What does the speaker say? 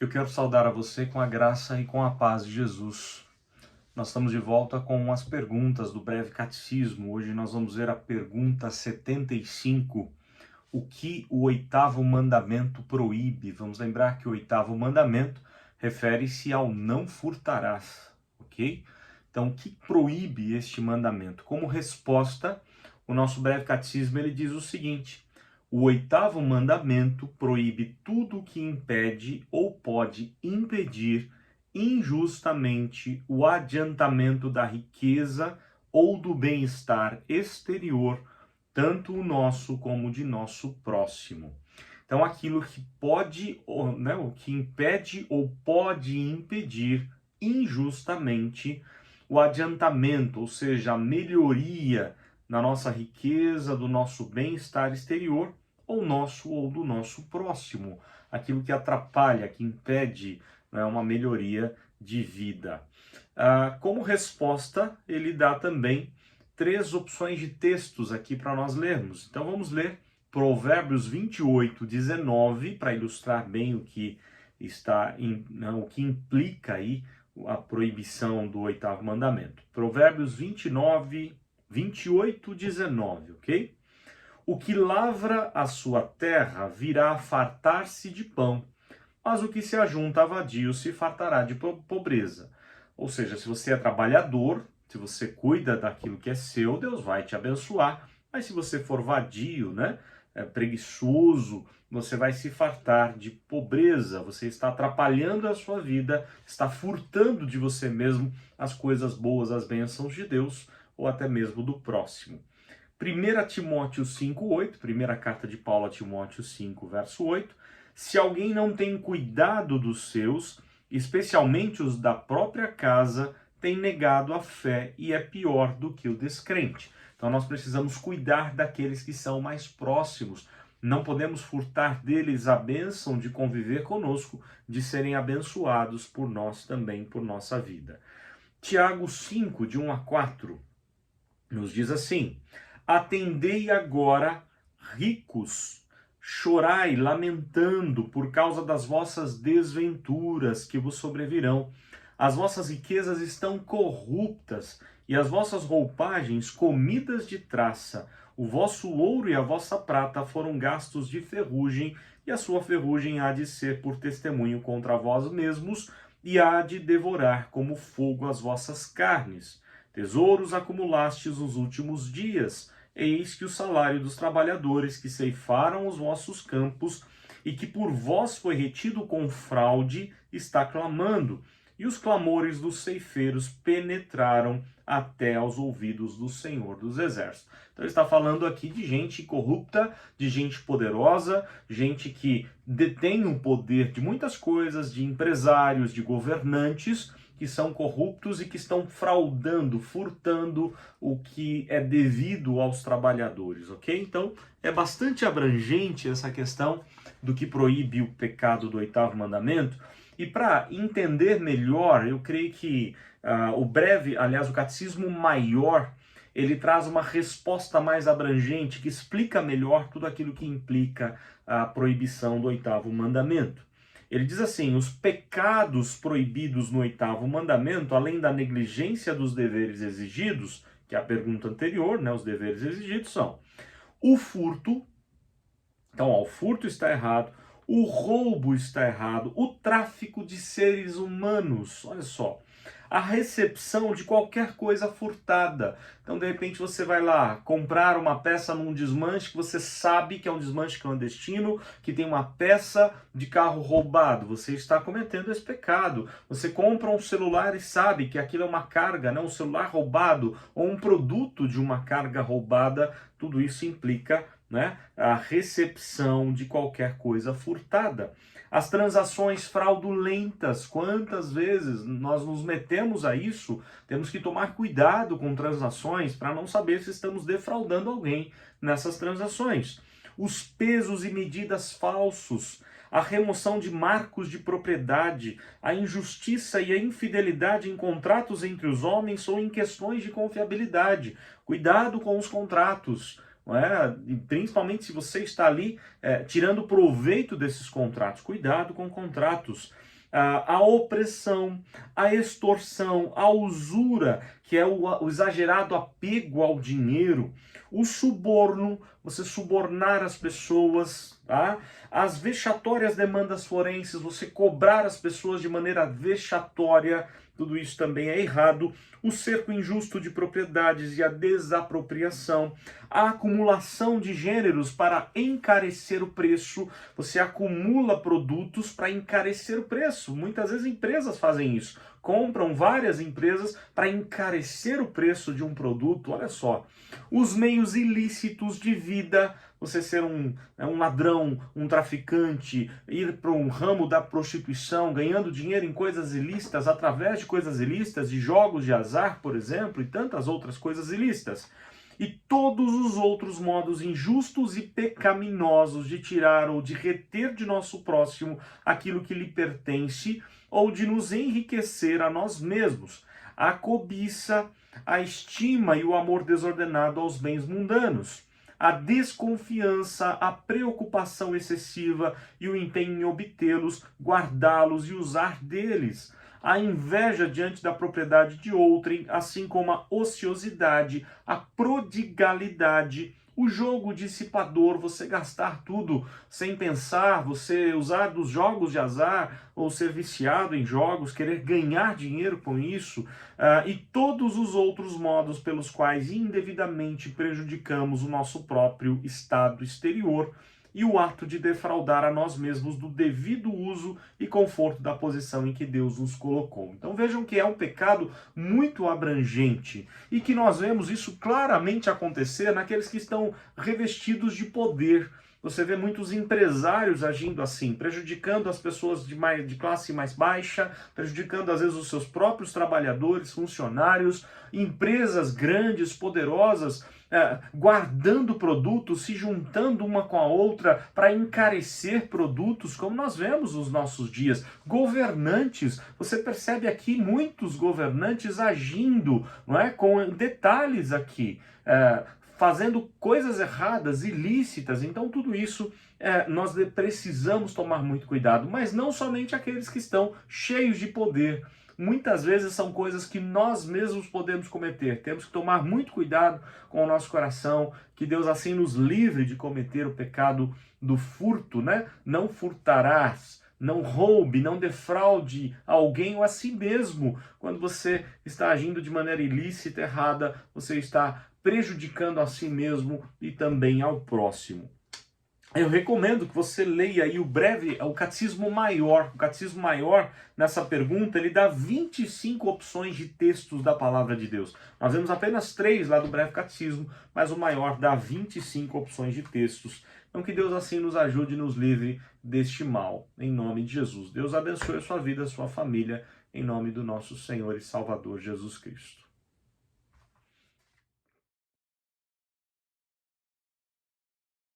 Eu quero saudar a você com a graça e com a paz de Jesus. Nós estamos de volta com as perguntas do Breve Catecismo. Hoje nós vamos ver a pergunta 75. O que o oitavo mandamento proíbe? Vamos lembrar que o oitavo mandamento refere-se ao não furtarás, ok? Então, o que proíbe este mandamento? Como resposta, o nosso Breve Catecismo ele diz o seguinte: o oitavo mandamento proíbe tudo o que impede ou pode impedir injustamente o adiantamento da riqueza ou do bem-estar exterior, tanto o nosso como o de nosso próximo. Então, aquilo que pode, né, o que impede ou pode impedir injustamente o adiantamento, ou seja, a melhoria na nossa riqueza, do nosso bem-estar exterior, ou nosso ou do nosso próximo, aquilo que atrapalha, que impede, né, uma melhoria de vida. Como resposta, ele dá também três opções de textos aqui para nós lermos. Então vamos ler Provérbios 28, 19, para ilustrar bem o que está o que implica aí a proibição do oitavo mandamento. Provérbios 28, 19, ok? O que lavra a sua terra virá a fartar-se de pão, mas o que se ajunta a vadio se fartará de pobreza. Ou seja, se você é trabalhador, se você cuida daquilo que é seu, Deus vai te abençoar. Mas se você for vadio, né, preguiçoso, você vai se fartar de pobreza. Você está atrapalhando a sua vida, está furtando de você mesmo as coisas boas, as bênçãos de Deus, ou até mesmo do próximo. 1 Timóteo 5:8, primeira carta de Paulo a Timóteo 5, verso 8. Se alguém não tem cuidado dos seus, especialmente os da própria casa, tem negado a fé e é pior do que o descrente. Então nós precisamos cuidar daqueles que são mais próximos. Não podemos furtar deles a bênção de conviver conosco, de serem abençoados por nós também, por nossa vida. Tiago 5, de 1 a 4, nos diz assim: atendei agora, ricos, chorai, lamentando por causa das vossas desventuras que vos sobrevirão. As vossas riquezas estão corruptas e as vossas roupagens comidas de traça. O vosso ouro e a vossa prata foram gastos de ferrugem, e a sua ferrugem há de ser por testemunho contra vós mesmos, e há de devorar como fogo as vossas carnes. Tesouros acumulastes nos últimos dias. Eis que o salário dos trabalhadores que ceifaram os vossos campos e que por vós foi retido com fraude está clamando. E os clamores dos ceifeiros penetraram até aos ouvidos do Senhor dos Exércitos. Então ele está falando aqui de gente corrupta, de gente poderosa, gente que detém o poder de muitas coisas, de empresários, de governantes, que são corruptos e que estão fraudando, furtando o que é devido aos trabalhadores, ok? Então, é bastante abrangente essa questão do que proíbe o pecado do oitavo mandamento. E para entender melhor, eu creio que o Catecismo Maior, ele traz uma resposta mais abrangente, que explica melhor tudo aquilo que implica a proibição do oitavo mandamento. Ele diz assim: os pecados proibidos no oitavo mandamento, além da negligência dos deveres exigidos, que é a pergunta anterior, né, os deveres exigidos são o furto. Então, ó, o furto está errado, o roubo está errado, o tráfico de seres humanos, olha só, a recepção de qualquer coisa furtada. Então, de repente, você vai lá comprar uma peça num desmanche que você sabe que é um desmanche clandestino, que tem uma peça de carro roubado. Você está cometendo esse pecado. Você compra um celular e sabe que aquilo é uma carga, né? Um celular roubado ou um produto de uma carga roubada. Tudo isso implica, né, a recepção de qualquer coisa furtada. As transações fraudulentas, quantas vezes nós nos metemos a isso? Temos que tomar cuidado com transações para não saber se estamos defraudando alguém nessas transações. Os pesos e medidas falsos, a remoção de marcos de propriedade, a injustiça e a infidelidade em contratos entre os homens ou em questões de confiabilidade. Cuidado com os contratos. Não é? E principalmente se você está ali tirando proveito desses contratos. Cuidado com contratos. a opressão, a extorsão, a usura, que é o exagerado apego ao dinheiro, o suborno, você subornar as pessoas, tá? As vexatórias demandas forenses, você cobrar as pessoas de maneira vexatória, tudo isso também é errado. O cerco injusto de propriedades e a desapropriação, a acumulação de gêneros para encarecer o preço, você acumula produtos para encarecer o preço. Muitas vezes empresas fazem isso, compram várias empresas para encarecer o preço de um produto, olha só. Os meios ilícitos de vida, você ser um ladrão, um traficante, ir para um ramo da prostituição, ganhando dinheiro em coisas ilícitas, através de coisas ilícitas, de jogos de azar, por exemplo, e tantas outras coisas ilícitas. E todos os outros modos injustos e pecaminosos de tirar ou de reter de nosso próximo aquilo que lhe pertence, ou de nos enriquecer a nós mesmos. A cobiça, a estima e o amor desordenado aos bens mundanos, a desconfiança, a preocupação excessiva e o empenho em obtê-los, guardá-los e usar deles, a inveja diante da propriedade de outrem, assim como a ociosidade, a prodigalidade, o jogo dissipador, você gastar tudo sem pensar, você usar dos jogos de azar ou ser viciado em jogos, querer ganhar dinheiro com isso, e todos os outros modos pelos quais indevidamente prejudicamos o nosso próprio estado exterior e o ato de defraudar a nós mesmos do devido uso e conforto da posição em que Deus nos colocou. Então vejam que é um pecado muito abrangente e que nós vemos isso claramente acontecer naqueles que estão revestidos de poder. Você vê muitos empresários agindo assim, prejudicando as pessoas de classe mais baixa, prejudicando às vezes os seus próprios trabalhadores, funcionários, empresas grandes, poderosas, guardando produtos, se juntando uma com a outra para encarecer produtos, como nós vemos nos nossos dias. Governantes, você percebe aqui muitos governantes agindo, não é, com detalhes aqui, fazendo coisas erradas, ilícitas. Então tudo isso nós precisamos tomar muito cuidado, mas não somente aqueles que estão cheios de poder. Muitas vezes são coisas que nós mesmos podemos cometer. Temos que tomar muito cuidado com o nosso coração, que Deus assim nos livre de cometer o pecado do furto, né? Não furtarás, não roube, não defraude alguém ou a si mesmo. Quando você está agindo de maneira ilícita, errada, você está prejudicando a si mesmo e também ao próximo. Eu recomendo que você leia aí o Catecismo Maior. O Catecismo Maior, nessa pergunta, ele dá 25 opções de textos da Palavra de Deus. Nós vemos apenas 3 lá do Breve Catecismo, mas o Maior dá 25 opções de textos. Então que Deus assim nos ajude e nos livre deste mal, em nome de Jesus. Deus abençoe a sua vida, a sua família, em nome do nosso Senhor e Salvador Jesus Cristo.